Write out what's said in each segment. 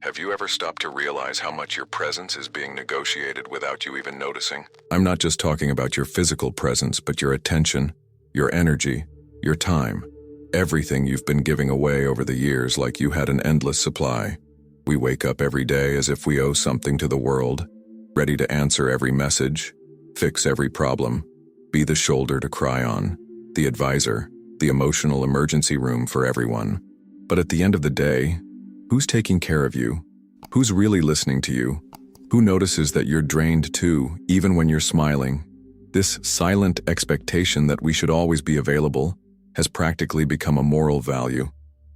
Have you ever stopped to realize how much your presence is being negotiated without you even noticing? I'm not just talking about your physical presence, but your attention, your energy, your time, everything you've been giving away over the years like you had an endless supply. We wake up every day as if we owe something to the world, ready to answer every message, fix every problem, be the shoulder to cry on, the advisor, the emotional emergency room for everyone. But at the end of the day, who's taking care of you? Who's really listening to you? Who notices that you're drained too, even when you're smiling? This silent expectation that we should always be available has practically become a moral value.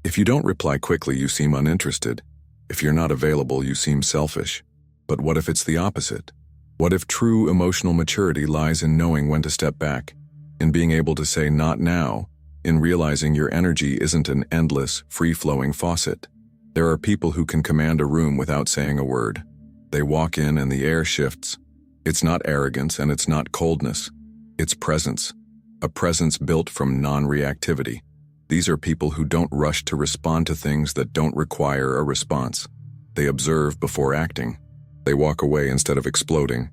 If you don't reply quickly, you seem uninterested. If you're not available, you seem selfish. But what if it's the opposite? What if true emotional maturity lies in knowing when to step back, in being able to say not now, in realizing your energy isn't an endless, free-flowing faucet? There are people who can command a room without saying a word. They walk in and the air shifts. It's not arrogance and it's not coldness. It's presence. A presence built from non-reactivity. These are people who don't rush to respond to things that don't require a response. They observe before acting. They walk away instead of exploding.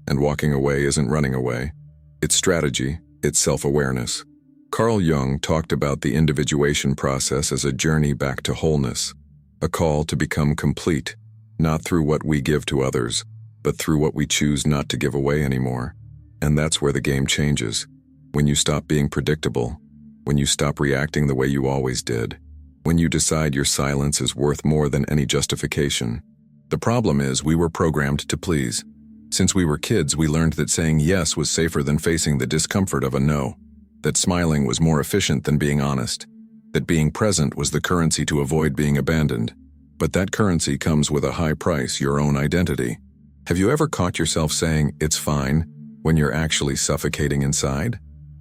And walking away isn't running away. It's strategy. It's self-awareness. Carl Jung talked about the individuation process as a journey back to wholeness. A call to become complete, not through what we give to others, but through what we choose not to give away anymore. And that's where the game changes. When you stop being predictable, when you stop reacting the way you always did, when you decide your silence is worth more than any justification. The problem is we were programmed to please. Since we were kids, we learned that saying yes was safer than facing the discomfort of a no, that smiling was more efficient than being honest, that being present was the currency to avoid being abandoned. But that currency comes with a high price, your own identity. Have you ever caught yourself saying, "It's fine," when you're actually suffocating inside?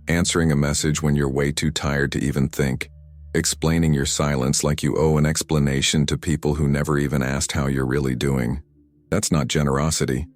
Answering a message when you're way too tired to even think? Explaining your silence like you owe an explanation to people who never even asked how you're really doing? That's not generosity.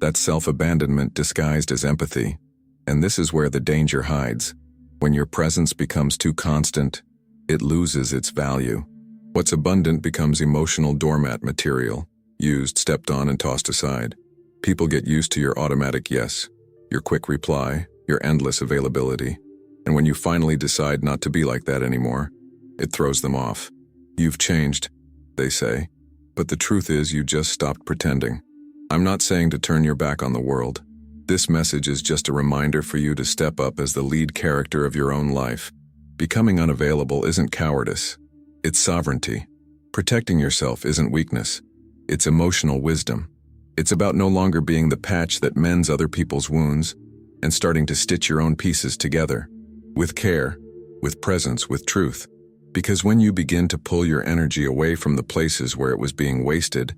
That's self-abandonment disguised as empathy. And this is where the danger hides. When your presence becomes too constant, it loses its value. What's abundant becomes emotional doormat material, used, stepped on, and tossed aside. People get used to your automatic yes, your quick reply, your endless availability. And when you finally decide not to be like that anymore, it throws them off. You've changed, they say. But the truth is you just stopped pretending. I'm not saying to turn your back on the world. This message is just a reminder for you to step up as the lead character of your own life. Becoming unavailable isn't cowardice. It's sovereignty. Protecting yourself isn't weakness. It's emotional wisdom. It's about no longer being the patch that mends other people's wounds and starting to stitch your own pieces together. With care, with presence, with truth. Because when you begin to pull your energy away from the places where it was being wasted,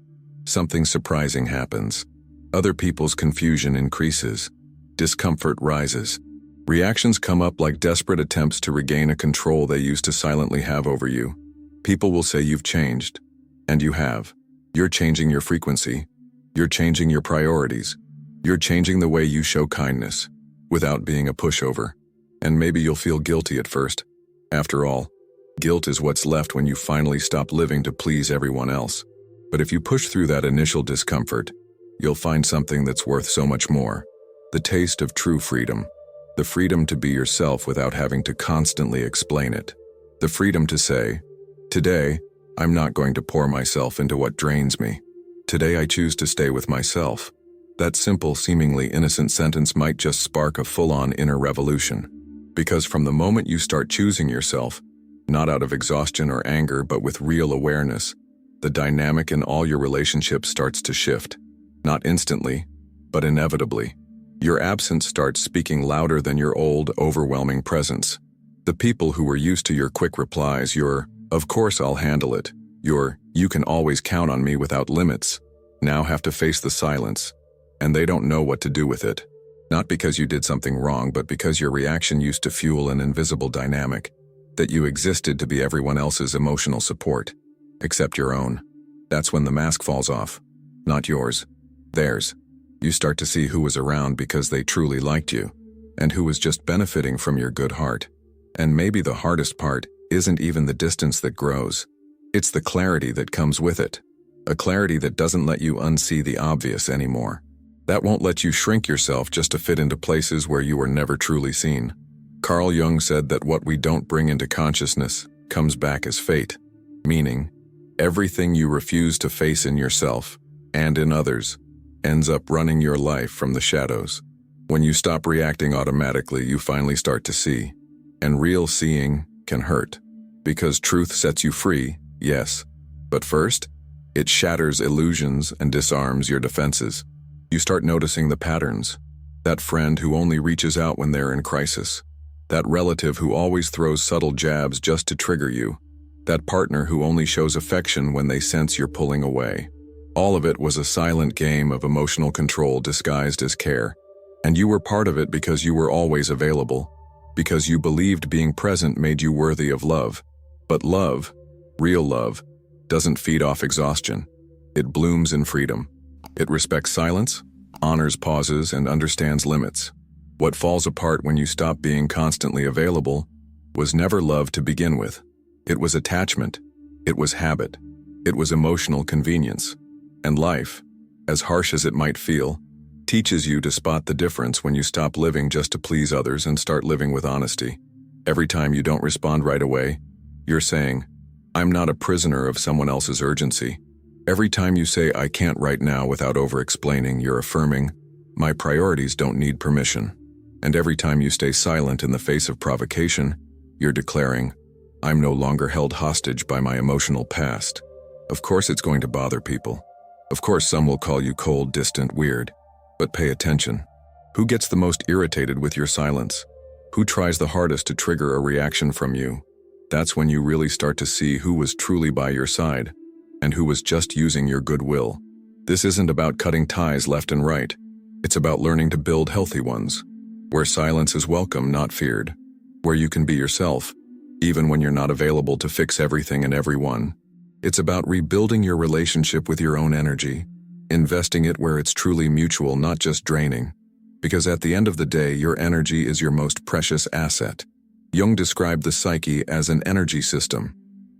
something surprising happens. Other people's confusion increases. Discomfort rises. Reactions come up like desperate attempts to regain a control they used to silently have over you. People will say you've changed. And you have. You're changing your frequency. You're changing your priorities. You're changing the way you show kindness, without being a pushover. And maybe you'll feel guilty at first. After all, guilt is what's left when you finally stop living to please everyone else. But if you push through that initial discomfort, you'll find something that's worth so much more. The taste of true freedom. The freedom to be yourself without having to constantly explain it. The freedom to say, "Today, I'm not going to pour myself into what drains me. Today I choose to stay with myself." That simple, seemingly innocent sentence might just spark a full-on inner revolution. Because from the moment you start choosing yourself, not out of exhaustion or anger but with real awareness, the dynamic in all your relationships starts to shift. Not instantly, but inevitably. Your absence starts speaking louder than your old, overwhelming presence. The people who were used to your quick replies, your, "Of course I'll handle it," your, "You can always count on me without limits," now have to face the silence, and they don't know what to do with it. Not because you did something wrong, but because your reaction used to fuel an invisible dynamic, that you existed to be everyone else's emotional support, except your own. That's when the mask falls off. Not yours. Theirs. You start to see who was around because they truly liked you, and who was just benefiting from your good heart. And maybe the hardest part isn't even the distance that grows. It's the clarity that comes with it. A clarity that doesn't let you unsee the obvious anymore. That won't let you shrink yourself just to fit into places where you were never truly seen. Carl Jung said that what we don't bring into consciousness comes back as fate, meaning everything you refuse to face in yourself and in others ends up running your life from the shadows. When you stop reacting automatically, you finally start to see. And real seeing can hurt. Because truth sets you free, yes. But first, it shatters illusions and disarms your defenses. You start noticing the patterns. That friend who only reaches out when they're in crisis. That relative who always throws subtle jabs just to trigger you. That partner who only shows affection when they sense you're pulling away. All of it was a silent game of emotional control disguised as care. And you were part of it because you were always available. Because you believed being present made you worthy of love. But love, real love, doesn't feed off exhaustion. It blooms in freedom. It respects silence, honors pauses, and understands limits. What falls apart when you stop being constantly available was never love to begin with. It was attachment. It was habit. It was emotional convenience. And life, as harsh as it might feel, teaches you to spot the difference when you stop living just to please others and start living with honesty. Every time you don't respond right away, you're saying, "I'm not a prisoner of someone else's urgency." Every time you say, "I can't right now," without over-explaining, you're affirming, "My priorities don't need permission." And every time you stay silent in the face of provocation, you're declaring, "I'm no longer held hostage by my emotional past." Of course it's going to bother people. Of course some will call you cold, distant, weird. But pay attention. Who gets the most irritated with your silence? Who tries the hardest to trigger a reaction from you? That's when you really start to see who was truly by your side and who was just using your goodwill. This isn't about cutting ties left and right. It's about learning to build healthy ones, where silence is welcome, not feared, where you can be yourself, even when you're not available to fix everything and everyone. It's about rebuilding your relationship with your own energy, investing it where it's truly mutual, not just draining. Because at the end of the day, your energy is your most precious asset. Jung described the psyche as an energy system.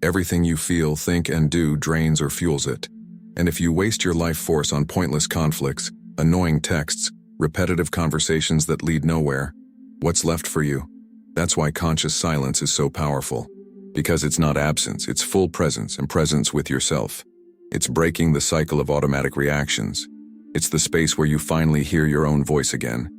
Everything you feel, think, and do drains or fuels it. And if you waste your life force on pointless conflicts, annoying texts, repetitive conversations that lead nowhere, what's left for you? That's why conscious silence is so powerful. Because it's not absence, it's full presence, and presence with yourself. It's breaking the cycle of automatic reactions. It's the space where you finally hear your own voice again.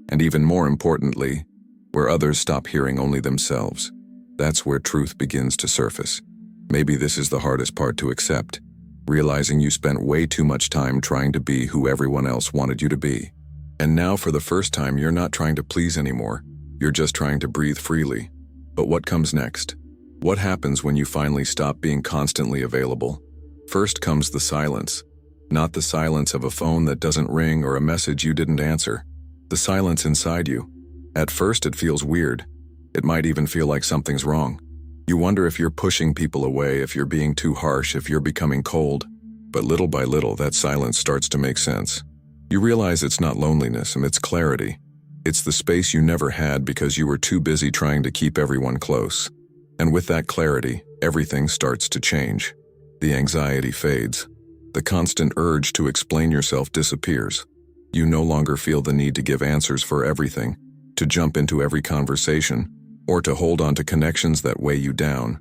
And even more importantly, where others stop hearing only themselves. That's where truth begins to surface. Maybe this is the hardest part to accept, realizing you spent way too much time trying to be who everyone else wanted you to be. And now for the first time, you're not trying to please anymore. You're just trying to breathe freely. But what comes next? What happens when you finally stop being constantly available? First comes the silence. Not the silence of a phone that doesn't ring or a message you didn't answer. The silence inside you. At first it feels weird. It might even feel like something's wrong. You wonder if you're pushing people away, if you're being too harsh, if you're becoming cold. But little by little, that silence starts to make sense. You realize it's not loneliness, and it's clarity. It's the space you never had because you were too busy trying to keep everyone close. And with that clarity, everything starts to change. The anxiety fades. The constant urge to explain yourself disappears. You no longer feel the need to give answers for everything, to jump into every conversation, or to hold on to connections that weigh you down.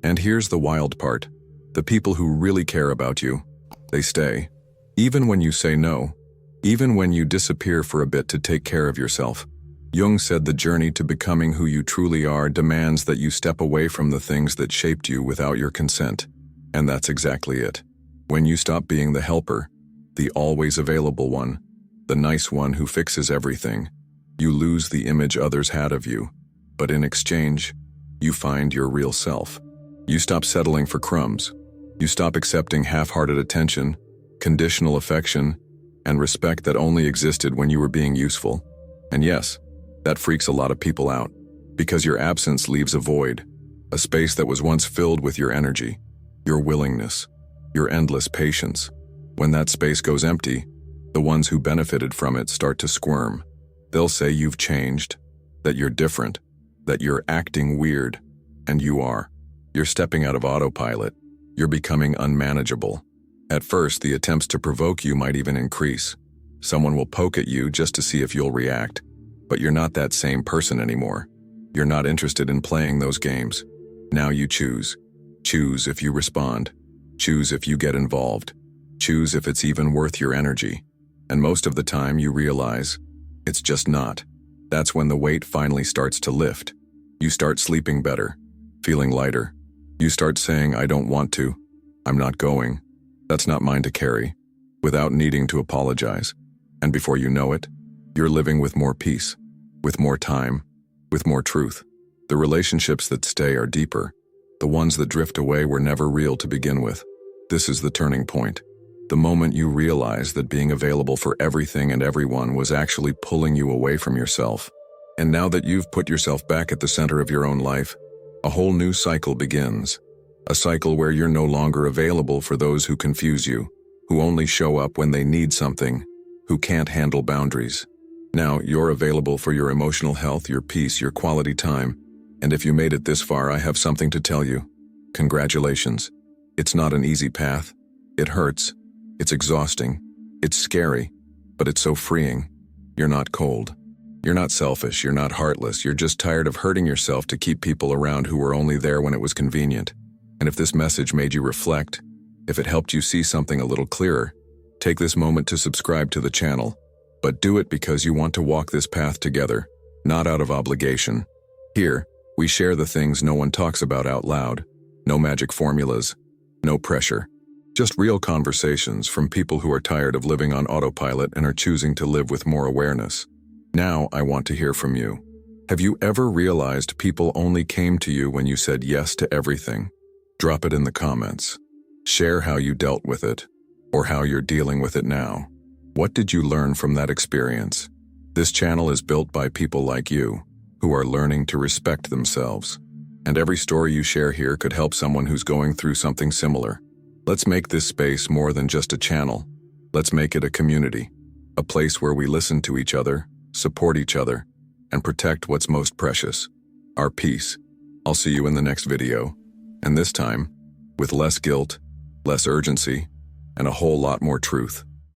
And here's the wild part. The people who really care about you, they stay. Even when you say no. Even when you disappear for a bit to take care of yourself. Jung said the journey to becoming who you truly are demands that you step away from the things that shaped you without your consent. And that's exactly it. When you stop being the helper, the always available one, the nice one who fixes everything, you lose the image others had of you. But in exchange, you find your real self. You stop settling for crumbs. You stop accepting half-hearted attention, conditional affection, and respect that only existed when you were being useful. And yes, that freaks a lot of people out, because your absence leaves a void, a space that was once filled with your energy, your willingness, your endless patience. When that space goes empty, the ones who benefited from it start to squirm. They'll say you've changed, that you're different, that you're acting weird, and you are. You're stepping out of autopilot. You're becoming unmanageable. At first, the attempts to provoke you might even increase. Someone will poke at you just to see if you'll react. But you're not that same person anymore. You're not interested in playing those games. Now you choose. Choose if you respond. Choose if you get involved. Choose if it's even worth your energy. And most of the time you realize, it's just not. That's when the weight finally starts to lift. You start sleeping better, feeling lighter. You start saying, I don't want to. I'm not going. That's not mine to carry, without needing to apologize. And before you know it, you're living with more peace, with more time, with more truth. The relationships that stay are deeper. The ones that drift away were never real to begin with. This is the turning point. The moment you realize that being available for everything and everyone was actually pulling you away from yourself. And now that you've put yourself back at the center of your own life, a whole new cycle begins. A cycle where you're no longer available for those who confuse you, who only show up when they need something, who can't handle boundaries. Now you're available for your emotional health, your peace, your quality time. And if you made it this far, I have something to tell you. Congratulations. It's not an easy path. It hurts. It's exhausting. It's scary. But it's so freeing. You're not cold. You're not selfish. You're not heartless. You're just tired of hurting yourself to keep people around who were only there when it was convenient. And if this message made you reflect, if it helped you see something a little clearer, take this moment to subscribe to the channel. But do it because you want to walk this path together, not out of obligation. Here, we share the things no one talks about out loud. No magic formulas, no pressure. Just real conversations from people who are tired of living on autopilot and are choosing to live with more awareness. Now I want to hear from you. Have you ever realized people only came to you when you said yes to everything? Drop it in the comments. Share how you dealt with it, or how you're dealing with it now. What did you learn from that experience? This channel is built by people like you, who are learning to respect themselves. And every story you share here could help someone who's going through something similar. Let's make this space more than just a channel. Let's make it a community, a place where we listen to each other, support each other, and protect what's most precious, our peace. I'll see you in the next video. And this time, with less guilt, less urgency, and a whole lot more truth.